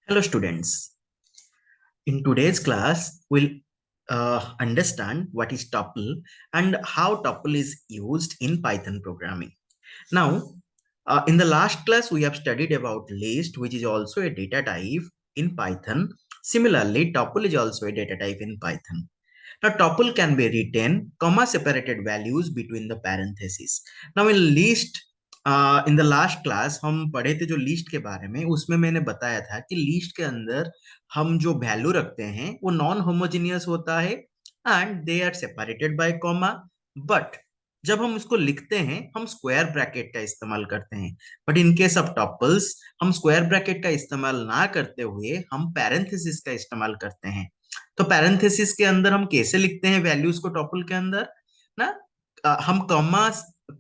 Hello, students. In today's class, we'll understand what is tuple and how tuple is used in Python programming. Now, in the last class, we have studied about list, which is also a data type in Python. Similarly, tuple is also a data type in Python. Now, tuple can be written comma separated values between the parentheses. Now, in list in the last class हम पढ़े थे जो list के बारे में, उसमें मैंने बताया था कि लिस्ट के अंदर हम जो वैल्यू रखते हैं वो नॉन होमोजेनियस होता है and they are separated by comma. But जब हम इसको लिखते हैं हम स्क्वायर ब्रैकेट का इस्तेमाल करते हैं। बट इन केस ऑफ टॉपल्स हम स्क्वायर ब्रैकेट का इस्तेमाल ना करते हुए हम पैरेंथेसिस का इस्तेमाल करते हैं। तो पैरेंथेसिस के अंदर हम कैसे लिखते हैं वैल्यूज को टॉपल के अंदर ना, हम कॉमा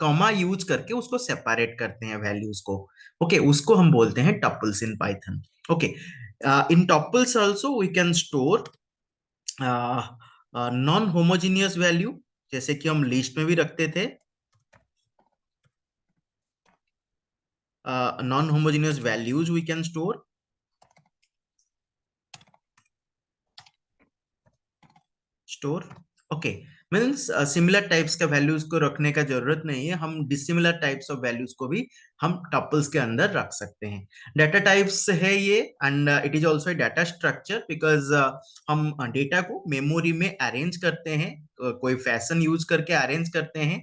कॉमा यूज करके उसको सेपरेट करते हैं वैल्यूज को। ओके, उसको हम बोलते हैं tuples in Python. Okay, in tuples also we can store non homogeneous value, जैसे कि हम लिस्ट में भी रखते थे। Non homogeneous values we can store. Okay, means similar types का वैल्यूज को रखने का जरूरत नहीं है, हम डिसिमिलर टाइप्स ऑफ वैल्यूज को भी हम टपल्स के अंदर रख सकते हैं। डाटा टाइप्स है ये and it is also data structure because हम डेटा को मेमोरी में अरेंज करते हैं, कोई फैशन यूज करके अरेंज करते हैं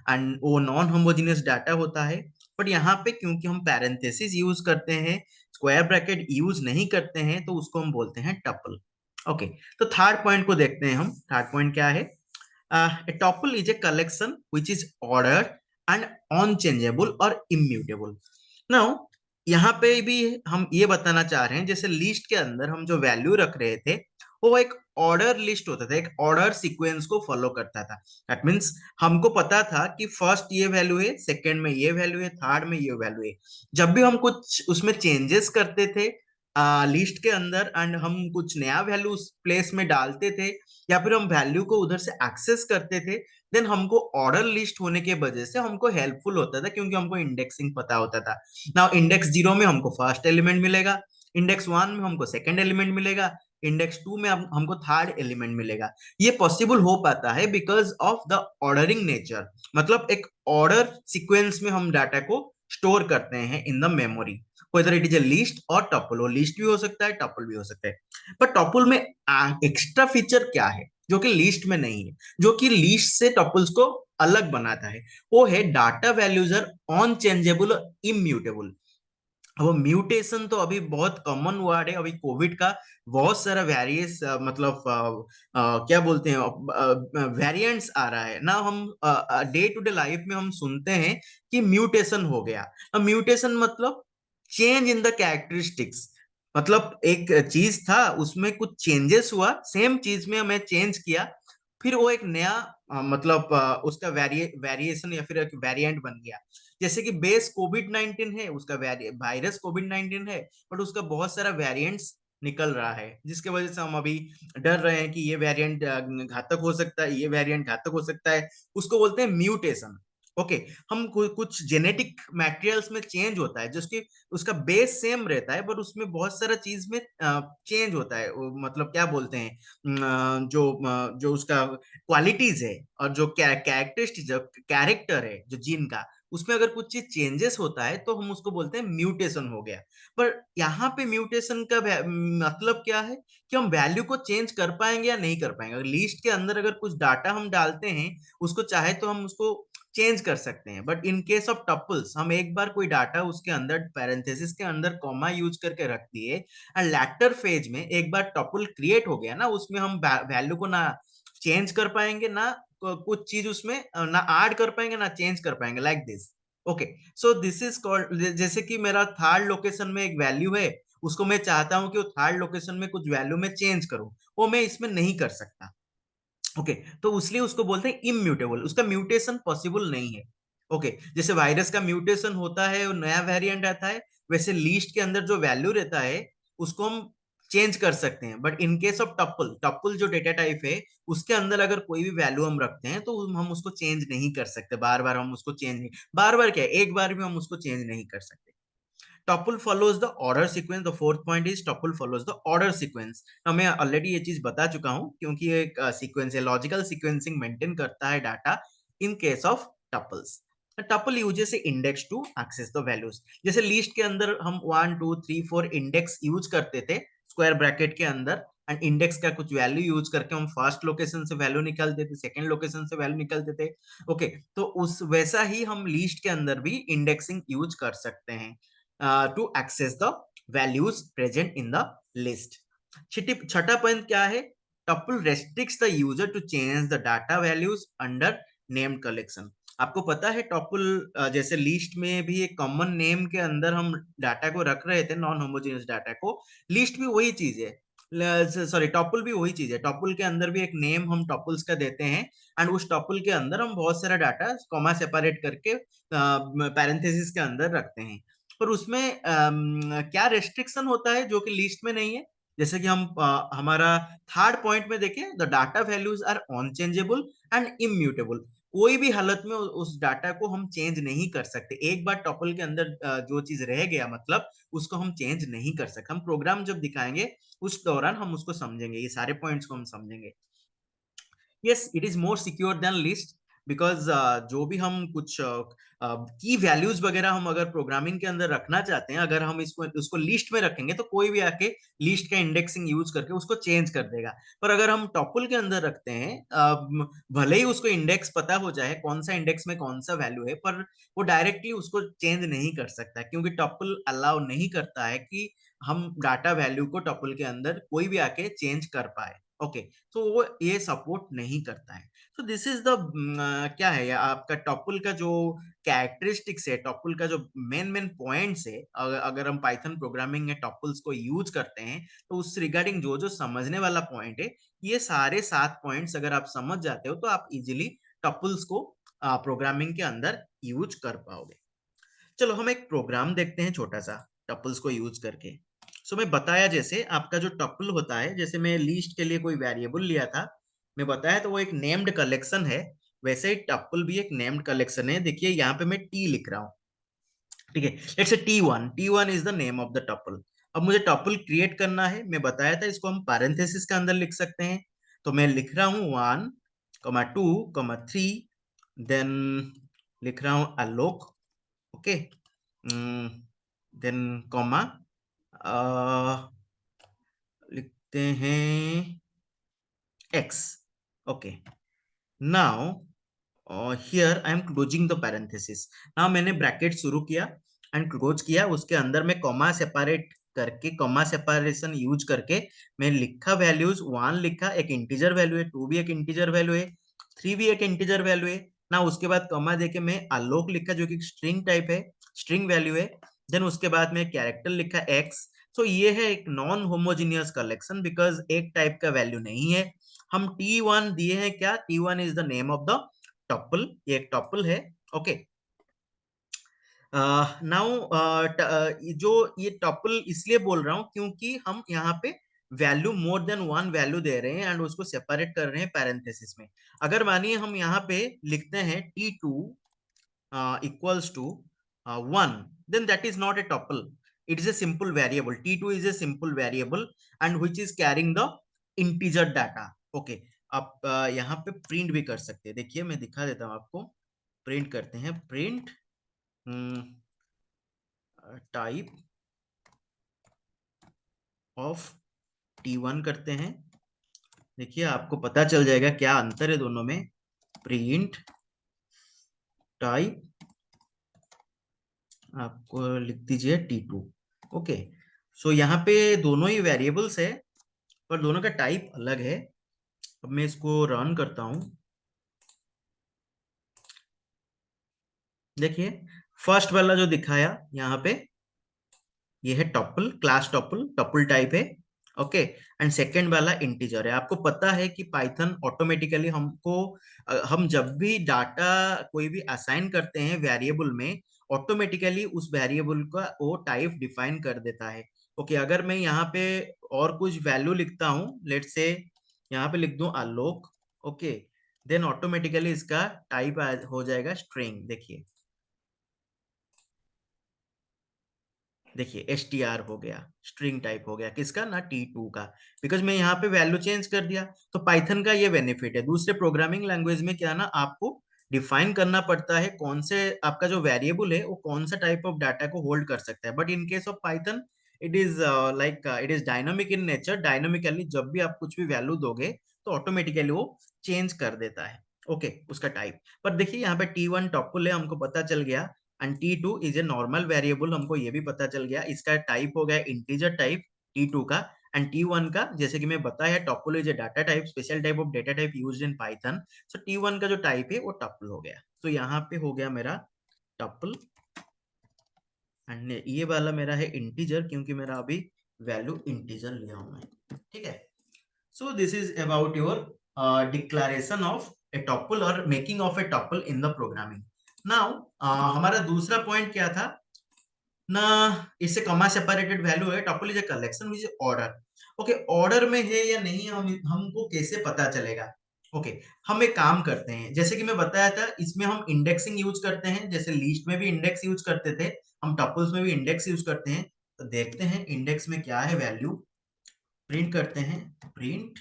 एंड वो नॉन होमोजेनियस डाटा होता है। बट यहाँ पे क्योंकि हम पैरेंथेसिस यूज करते हैं, स्क्वायर ब्रैकेट यूज नहीं करते हैं, तो उसको हम बोलते हैं टपल। ओके, तो थर्ड पॉइंट को देखते हैं हम। थर्ड पॉइंट क्या है? A tuple is a collection which is ordered and unchangeable or immutable. Now, यहाँ पे भी हम ये बताना चाह रहे हैं, जैसे लिस्ट के अंदर हम जो वैल्यू रख रहे थे वो एक ऑर्डर लिस्ट होता था, एक ऑर्डर सीक्वेंस को फॉलो करता था। दैट मीन्स हमको पता था कि फर्स्ट ये वैल्यू है, सेकंड में ये वैल्यू है, थर्ड में ये वैल्यू है। जब भी हम कुछ उसमें चेंजेस करते थे लिस्ट के अंदर एंड हम कुछ नया वैल्यू उस प्लेस में डालते थे या फिर हम वैल्यू को उधर से एक्सेस करते थे, देन हमको ऑर्डर लिस्ट होने के वजह से हमको हेल्पफुल होता था, क्योंकि हमको इंडेक्सिंग पता होता था। नाउ इंडेक्स 0 में हमको फर्स्ट एलिमेंट मिलेगा, इंडेक्स 1 में हमको सेकंड एलिमेंट मिलेगा, इंडेक्स 2 में हमको थर्ड एलिमेंट मिलेगा। ये पॉसिबल हो पाता है because of the ordering nature, मतलब एक ऑर्डर सीक्वेंस में हम डाटा को स्टोर करते हैं in the memory. whether it is a list और टपल, वो लिस्ट भी हो सकता है, टपल भी हो सकता है। पर टपल में एक्स्ट्रा फीचर क्या है जो कि लिस्ट में नहीं है, जो कि लिस्ट से टपल्स को अलग बनाता है? वो है डाटा वैल्यूज आर अनचेंजेबल और इम्यूटेबल। अब म्यूटेशन तो अभी बहुत कॉमन वर्ड है, अभी कोविड का बहुत सारा वेरियस मतलब क्या बोलते हैं वेरिएंट्स आ रहा है ना। हम डे टू डे लाइफ में हम सुनते हैं कि म्यूटेशन हो गया। अब म्यूटेशन मतलब चेंज इन द कैरेक्टरिस्टिक्स, मतलब एक चीज था उसमें कुछ चेंजेस हुआ, सेम चीज में हमें चेंज किया, फिर वो एक नया मतलब उसका वेरिएशन या फिर एक वेरिएंट बन गया। जैसे कि बेस कोविड 19 है, उसका वायरस कोविड 19 है, बट उसका बहुत सारा वेरिएंट्स निकल रहा है, जिसके वजह से हम अभी डर रहे हैं कि ये वेरिएंट घातक हो सकता है, ये वेरिएंट घातक हो सकता है। उसको बोलते हैं म्यूटेशन। ओके, हम कुछ जेनेटिक मटेरियल्स में चेंज होता है, जिसकी उसका बेस सेम रहता है पर उसमें बहुत सारा चीज में चेंज होता है। मतलब क्या बोलते हैं, जो उसका क्वालिटीज है और जो कैरेक्टरिस्टिक कैरेक्टर है जो जीन का, उसमें अगर कुछ चीज चेंजेस होता है तो हम उसको बोलते हैं म्यूटेशन हो गया। पर यहाँ पे म्यूटेशन का मतलब क्या है कि हम वैल्यू को चेंज कर पाएंगे या नहीं कर पाएंगे। अगर लिस्ट के अंदर अगर कुछ डाटा हम डालते हैं, उसको चाहे तो हम उसको चेंज कर सकते हैं, but in case of tuples हम एक बार कोई डाटा उसके अंदर पैरेंथेसिस के अंदर कॉमा यूज करके रख दिए एंड लैटर फेज में एक बार टपल क्रिएट हो गया ना, उसमें हम वैल्यू को ना चेंज कर पाएंगे ना कुछ चीज उसमें ना ऐड कर पाएंगे ना चेंज कर पाएंगे, like this. Okay, so this is called, जैसे कि मेरा थर्ड लोकेशन में एक वैल्यू है, उसको मैं चाहता हूं कि वो थर्ड लोकेशन में कुछ वैल्यू में चेंज करूं, वो मैं इसमें नहीं कर सकता। ओके, तो इसलिए उसको बोलते हैं इम्यूटेबल, उसका म्यूटेशन पॉसिबल नहीं है। ओके, जैसे वायरस का म्यूटेशन होता है और नया वेरिएंट आता है, वैसे लिस्ट के अंदर जो वैल्यू रहता है उसको हम चेंज कर सकते हैं। बट इन केस ऑफ टप्पल, टप्पल जो डेटा टाइप है उसके अंदर अगर कोई भी वैल्यू हम रखते हैं तो हम उसको चेंज नहीं कर सकते, बार बार हम उसको चेंज नहीं, बार बार क्या, एक बार भी हम उसको चेंज नहीं कर सकते। Topple follows the order sequence, the fourth point is topple follows the order sequence. मैं ऑलरेडी ये चीज बता चुका हूं, क्योंकि ये एक सीक्वेंस है, लॉजिकल सीक्वेंसिंग मेंटेन करता है data in case of tuples. Tuple uses a index to access the values. जैसे लिस्ट के अंदर हम 1 2 3 4 इंडेक्स यूज करते थे स्क्वायर ब्रैकेट के अंदर, एंड इंडेक्स का कुछ वैल्यू यूज करके हम फर्स्ट लोकेशन से वैल्यू निकालते थे, सेकंड लोकेशन से वैल्यू निकालते थे। ओके, तो उस वैसा ही हम लिस्ट के अंदर भी इंडेक्सिंग यूज कर सकते हैं to access the values present in the list. छठा पॉइंट क्या है? Tuple restricts the user to change the data values under named collection. आपको पता है टॉपल जैसे लिस्ट में भी एक कॉमन नेम के अंदर हम डाटा को रख रहे थे, नॉन होमोजेनियस डाटा को। लिस्ट भी वही चीज है, सॉरी टॉपल भी वही चीज है। टॉपल के अंदर भी एक नेम हम टॉपल्स का देते हैं, एंड उस टॉपल के अंदर हम बहुत सारा डाटा कॉमा सेपरेट करके पैरेंथेसिस के अंदर रखते हैं। पर उसमें क्या रेस्ट्रिक्शन होता है जो कि लिस्ट में नहीं है? जैसे कि हम हमारा थर्ड पॉइंट में देखें, the data values are unchangeable and immutable. कोई भी हालत में उस डाटा को हम चेंज नहीं कर सकते। एक बार टॉपल के अंदर जो चीज रह गया, मतलब उसको हम चेंज नहीं कर सकते। हम प्रोग्राम जब दिखाएंगे उस दौरान हम उसको समझेंगे, ये सारे पॉइंट्स को हम समझेंगे। Yes, it is more secure then list, because जो भी हम कुछ की वैल्यूज वगैरह हम अगर प्रोग्रामिंग के अंदर रखना चाहते हैं, अगर हम इसको उसको लिस्ट में रखेंगे तो कोई भी आके लिस्ट का इंडेक्सिंग यूज करके उसको चेंज कर देगा। पर अगर हम टॉपल के अंदर रखते हैं, भले ही उसको इंडेक्स पता हो जाए कौन सा इंडेक्स में कौन सा वैल्यू है, पर वो डायरेक्टली उसको चेंज नहीं कर सकता, क्योंकि टॉपल अलाउ नहीं करता है कि हम डाटा वैल्यू को टॉपल के अंदर कोई भी आके चेंज कर पाए। ओके, तो वो ये सपोर्ट नहीं करता है। तो दिस इज द क्या है आपका टॉपल का जो कैरेक्टरिस्टिक्स है, टॉपल का जो मेन मेन पॉइंट्स है, अगर हम पाइथन प्रोग्रामिंग में टॉपल्स को यूज करते हैं तो उस रिगार्डिंग जो जो समझने वाला पॉइंट है, ये सारे 7 पॉइंट्स अगर आप समझ जाते हो तो आप इजिली टॉपल्स को प्रोग्रामिंग के अंदर यूज कर पाओगे। चलो हम एक प्रोग्राम देखते हैं छोटा सा टपल्स को यूज करके। सो मैं बताया जैसे आपका जो टपल होता है, जैसे मैं लिस्ट के लिए कोई वेरिएबल लिया था, मैं बताया तो वो एक नेम्ड कलेक्शन है। वैसे ही टपल भी एक नेम्ड कलेक्शन है। देखिए यहाँ पे मैं टी लिख रहा हूँ, ठीक है। Let's say T one is the name of the tuple. अब मुझे टपल क्रिएट करना है, मैं बताया था इसको हम पैरेंथेसिस के अंदर लिख सकते हैं। तो मैं लिख रहा हूँ 1 2 3, देन लिख रहा हूँ आलोक। ओके, देन कॉमा लिखते हैं x। Okay, now here I am closing the parenthesis. Now मैंने ब्रैकेट शुरू किया एंड क्लोज किया, उसके अंदर मैं कॉमा सेपरेट करके, कॉमा सेपरेशन यूज करके मैं लिखा वैल्यूज। 1 लिखा, एक इंटीजर वैल्यू है, 2 भी एक इंटीजर वैल्यू है, 3 भी एक इंटीजर वैल्यू है ना। उसके बाद कॉमा देके मैं आलोक लिखा जो कि स्ट्रिंग टाइप है, स्ट्रिंग वैल्यू है। देन उसके बाद में कैरेक्टर लिखा एक्स। तो ये है एक नॉन होमोजीनियस कलेक्शन, बिकॉज एक टाइप का वैल्यू नहीं है। हम T1 दिए हैं, क्या T1 is the name of the topple, ये एक टॉपल है। ओके, नाउ जो ये टॉपल इसलिए बोल रहा हूं क्योंकि हम यहाँ पे वैल्यू मोर देन 1 वैल्यू दे रहे हैं एंड उसको सेपरेट कर रहे हैं पैरेंथेसिस में। अगर मानिए हम यहाँ पे लिखते हैं T2 equals to 1, then that is not a tuple. It is a simple variable. T2 is a simple variable and which is carrying the integer data. Okay, आप यहाँ पे प्रिंट भी कर सकते हैं। देखिए मैं दिखा देता हूँ आपको। प्रिंट करते हैं, प्रिंट टाइप ऑफ T1 करते हैं। देखिए आपको पता चल जाएगा क्या अंतर है दोनों में। प्रिंट टाइप आपको लिख दीजिए T2। ओके, सो यहाँ पे दोनों ही वेरिएबल्स है पर दोनों का टाइप अलग है। अब मैं इसको रन करता हूं। देखिए फर्स्ट वाला जो दिखाया यहाँ पे, ये है topple, class topple, topple type है। ओके, एंड सेकेंड वाला इंटीजर है। आपको पता है कि पाइथन ऑटोमेटिकली हमको हम जब भी डाटा कोई भी असाइन करते हैं वेरिएबल में, ऑटोमेटिकली उस वेरिएबल का वो टाइप डिफाइन कर देता है। ओके, अगर मैं यहाँ पे और कुछ वैल्यू लिखता हूँ, लेट्स से यहाँ पे लिख दूं आलोक। ओके, देन ऑटोमेटिकली इसका टाइप हो जाएगा स्ट्रिंग। देखिए देखिए str हो गया, स्ट्रिंग टाइप हो गया किसका ना t2 का, बिकॉज मैं यहाँ पे वैल्यू चेंज कर दिया। तो पाइथन का ये बेनिफिट है। दूसरे प्रोग्रामिंग लैंग्वेज में क्या ना आपको डिफाइन करना पड़ता है कौन से आपका जो वेरिएबल है वो कौन सा टाइप ऑफ डाटा को होल्ड कर सकता है, but in case of Python it is like it is dynamic in nature. Dynamically जब भी आप कुछ भी वैल्यू दोगे तो ऑटोमेटिकली वो चेंज कर देता है। ओके उसका टाइप। पर देखिए यहाँ पे T1 टॉपल है, हमको पता चल गया, and T2 is a normal variable, हमको ये भी पता चल गया। इसका टाइप हो गया इंटीजर टाइप T2 का, एंड T1 का जैसे कि मैं बताया topple is a data type, special type of data type used in Python. So T1 का जो टाइप है वो टपल हो गया। तो यहाँ पे हो गया मेरा टपल, एंड ये वाला मेरा है इंटीजर क्योंकि मेरा अभी वैल्यू इंटीजर लिया हूं मैं। ठीक है। So this is about your declaration of a tuple or making of a tuple in the programming. Now हमारा दूसरा पॉइंट क्या था ना, इससे कमा सेपरेटेड वैल्यू है, tuple is a collection which order. Okay order में है या नहीं हम हमको कैसे पता चलेगा? ओके हम एक काम करते हैं, जैसे कि मैं बताया था इसमें हम इंडेक्सिंग यूज करते हैं, जैसे लिस्ट में भी इंडेक्स यूज करते थे, हम टपल्स में भी इंडेक्स यूज करते हैं। तो देखते हैं इंडेक्स में क्या है वैल्यू, प्रिंट करते हैं, प्रिंट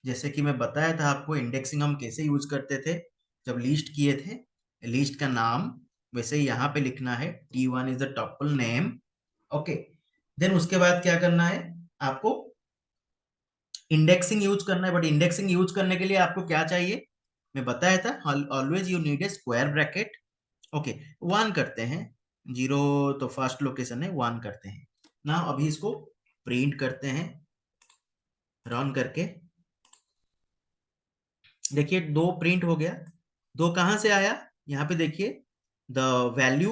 जैसे कि मैं बताया था आपको इंडेक्सिंग हम कैसे यूज करते थे जब लिस्ट किए थे, लिस्ट का नाम वैसे ही यहाँ पे लिखना है T1 is the tuple name. Okay then उसके बाद क्या करना है आपको, इंडेक्सिंग यूज करना है, बट इंडेक्सिंग यूज करने के लिए आपको क्या चाहिए, मैं बताया था always you need a square bracket. Okay one करते हैं, जीरो तो फर्स्ट लोकेशन है, वन करते हैं ना। अभी इसको प्रिंट करते हैं रन करके, देखिए दो प्रिंट हो गया। दो कहां से आया, यहाँ पे देखिए the value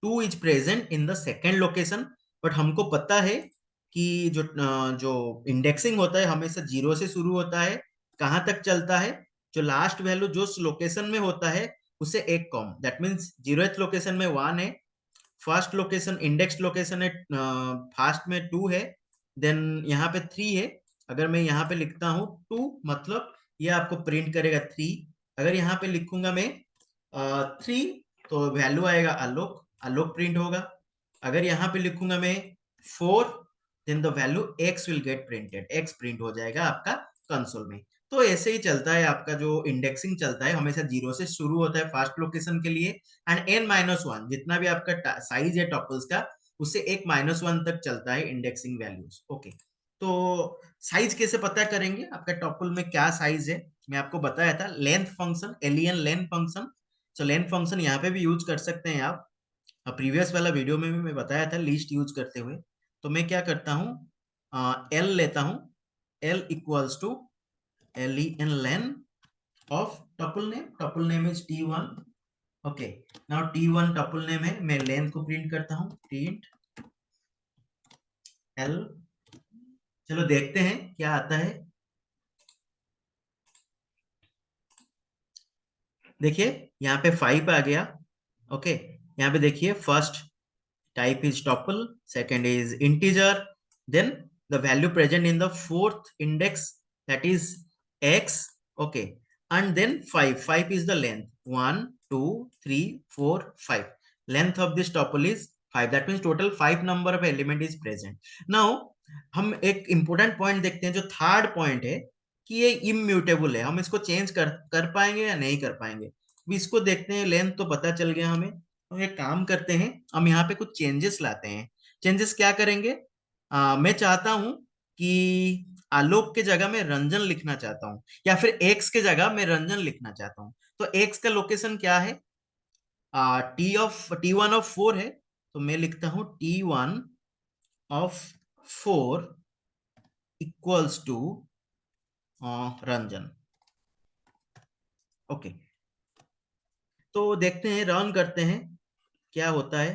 2 is present in the second location. But हमको पता है कि जो इंडेक्सिंग होता है हमेशा जीरो से शुरू होता है, कहां तक चलता है, जो लास्ट वैल्यू जो लोकेशन में होता है उसे एक com, that means zeroth location में वन है, फर्स्ट लोकेशन इंडेक्स लोकेशन है फर्स्ट में टू है, देन यहाँ पे थ्री है। अगर मैं यहाँ पे लिखता हूँ टू मतलब ये आपको प्रिंट करेगा थ्री। अगर यहाँ पे लिखूंगा मैं थ्री तो वैल्यू आएगा आलोक, आलोक प्रिंट होगा। अगर यहाँ पे लिखूंगा मैं four then the value X will get printed, X print हो जाएगा आपका कंसोल में। तो ऐसे ही चलता है आपका जो इंडेक्सिंग चलता है, हमेशा जीरो से शुरू होता है फर्स्ट लोकेशन के लिए, एंड n माइनस वन जितना भी आपका साइज है टपल्स का उससे एक माइनस वन तक चलता है इंडेक्सिंग वैल्यूज। ओके तो साइज कैसे पता करेंगे आपका टपल में क्या साइज है, मैं आपको बताया था length function, alien length function. So length function यहाँ पे भी यूज कर सकते हैं आप, प्रीवियस वाला वीडियो में भी मैं बताया था लिस्ट यूज करते हुए। तो मैं क्या करता हूँ एल लेता हूँ, L equals to L E N len of tuple name is T1। Okay now T1 tuple name है, मैं लेंथ को प्रिंट करता हूँ, प्रिंट एल। चलो देखते हैं क्या आता है। देखिए यहाँ पे 5 आ गया। ओके यहाँ पे देखिए first type is tuple, second is integer, then the value present in the fourth index that is x. Okay and then 5 is the length, 1 2 3 4 5, length of this tuple is 5, that means total 5 number of element is present. Now हम एक important point देखते हैं, जो third point है कि ये immutable है, हम इसको चेंज कर पाएंगे या नहीं कर पाएंगे। इसको देखते हैं, लेंथ तो पता चल गया हमें। तो एक काम करते हैं, हम यहाँ पे कुछ चेंजेस लाते हैं। चेंजेस क्या करेंगे, मैं चाहता हूं कि आलोक के जगह में रंजन लिखना चाहता हूं, या फिर एक्स के जगह मैं रंजन लिखना चाहता हूं। तो एक्स का लोकेशन क्या है, T1 ऑफ 4 है, तो मैं लिखता हूं T1 of 4 equals to Ranjan. Okay तो देखते हैं, रन करते हैं क्या होता है।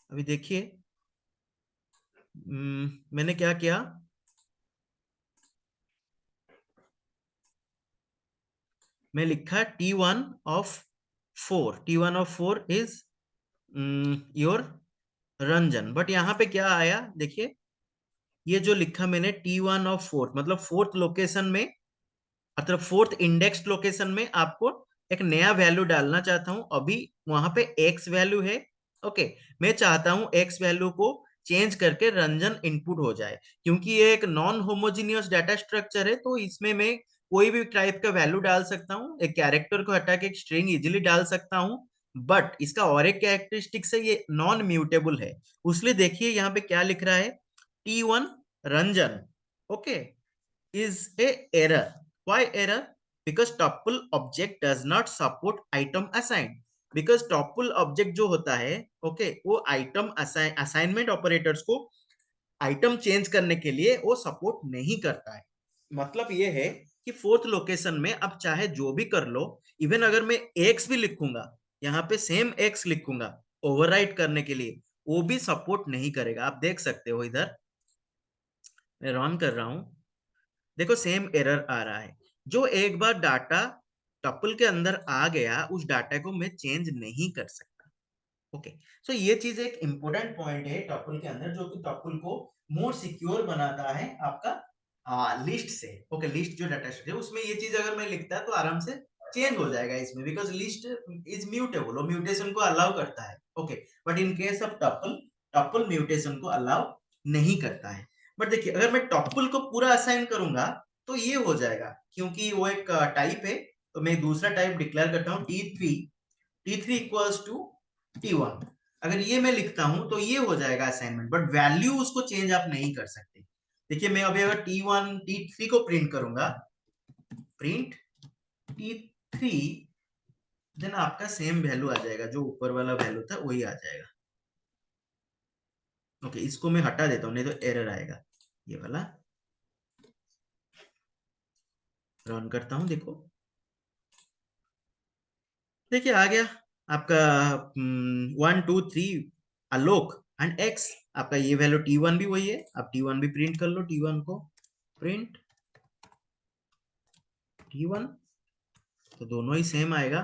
अभी देखिए मैंने क्या किया, मैं लिखा T1 of 4 is your Ranjan, but यहाँ पे क्या आया देखिए, ये जो लिखा मैंने T1 ऑफ 4 मतलब फोर्थ लोकेशन में मतलब फोर्थ इंडेक्स लोकेशन में आपको एक नया वैल्यू डालना चाहता हूं, अभी वहां पे एक्स वैल्यू है। ओके, मैं चाहता हूं एक्स वैल्यू को चेंज करके रंजन इनपुट हो जाए, क्योंकि ये एक नॉन होमोजीनियस डाटा स्ट्रक्चर है, तो इसमें मैं कोई भी टाइप का वैल्यू डाल सकता हूँ, एक कैरेक्टर को हटा के एक स्ट्रिंग इजिली डाल सकता हूँ। बट इसका और एक कैरेक्टरिस्टिक्स है, ये नॉन म्यूटेबल है। उसलिए देखिए यहाँ पे क्या लिख रहा है, T1 Ranjan, okay, is a error. Why error? Because tuple object does not support item assigned. Because tuple object जो होता है, ओके, वो आइटम असाइनमेंट ऑपरेटर्स को आइटम चेंज करने के लिए वो सपोर्ट नहीं करता है। मतलब ये है कि फोर्थ लोकेशन में अब चाहे जो भी कर लो, इवन अगर मैं एक्स भी लिखूंगा, यहाँ पे सेम एक्स लिखूंगा ओवरराइट करने के लिए, वो भी सपोर्ट नहीं करेगा। आप देख सकते हो इधर मैं रन कर रहा हूं, देखो सेम एरर आ रहा है। जो एक बार डाटा टपल के अंदर आ गया, उस डाटा को मैं चेंज नहीं कर सकता। ओके, सो ये चीज एक इंपॉर्टेंट पॉइंट है टपल के अंदर, जो कि टपल को मोर सिक्योर बनाता है आपका लिस्ट से। ओके, लिस्ट जो डाटा स्ट्रक्चर है उसमें ये चीज अगर मैं लिखता है तो आराम से चेंज हो जाएगा इसमें, बिकॉज लिस्ट इज म्यूटेबल, वो म्यूटेशन को अलाउ करता है। Okay, but in case of tuple, tuple mutation को अलाउ नहीं करता है। बट देखिए अगर मैं टपल को पूरा असाइन करूंगा तो ये हो जाएगा, क्योंकि वो एक टाइप है, तो मैं दूसरा टाइप डिक्लेयर करता हूँ T3 इक्वल्स टू T1। अगर ये मैं लिखता हूं तो ये हो जाएगा असाइनमेंट, बट वैल्यू उसको चेंज आप नहीं कर सकते। देखिए मैं अभी अगर T1 T3 को प्रिंट करूंगा, प्रिंट T3, देन आपका सेम वैल्यू आ जाएगा, जो ऊपर वाला वैल्यू था वही आ जाएगा। ओके, इसको मैं हटा देता हूं, नहीं तो एरर आएगा। ये वाला रन करता हूं, देखो देखिए आ गया आपका 1 2 3 आलोक एंड एक्स। आपका ये वैल्यू T1 भी वही है, आप T1 भी प्रिंट कर लो, T1 को प्रिंट T1, तो दोनों ही सेम आएगा,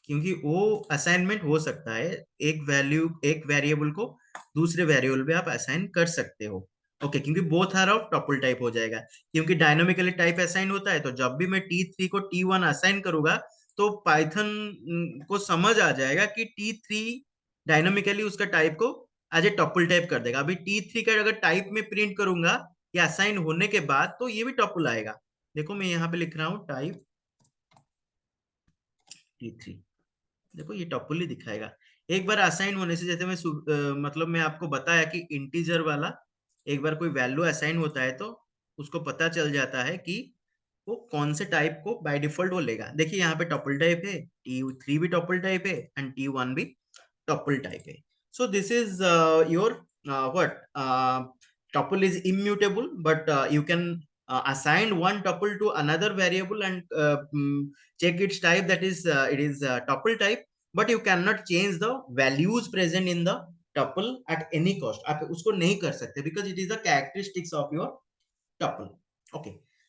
क्योंकि वो असाइनमेंट हो सकता है, एक वैल्यू एक वेरिएबल को दूसरे वेरिएबल पे आप असाइन कर सकते हो। ओके, क्योंकि both are of tuple type हो जाएगा, क्योंकि डायनामिकली टाइप असाइन होता है, तो जब भी मैं T3 को T1 असाइन करूंगा तो पाइथन को समझ आ जाएगा कि T3 डायनामिकली उसका टाइप को एज ए टपल टाइप कर देगा। अभी T3 का अगर टाइप में प्रिंट करूंगा या असाइन होने के बाद, तो ये भी टपल आएगा। देखो मैं यहाँ पे लिख रहा हूँ टाइप T3, देखो ये टपल ही दिखाएगा। एक बार असाइन होने से, जैसे मतलब मैं आपको बताया कि इंटीजर वाला एक बार कोई वैल्यू असाइन होता है तो उसको पता चल जाता है कि वो कौन से टाइप को बाय डिफॉल्ट वो लेगा। देखिए यहाँ पे टपल टाइप है, T3 भी टपल टाइप है एंड T1 भी टपल टाइप है। So this is your what tuple is immutable, but you can assign one tuple to another variable and check its type, that is it is tuple type, but you cannot change the values present in the tuple at any cost। आप उसको नहीं कर सकते because it is the characteristics of your tuple। Okay,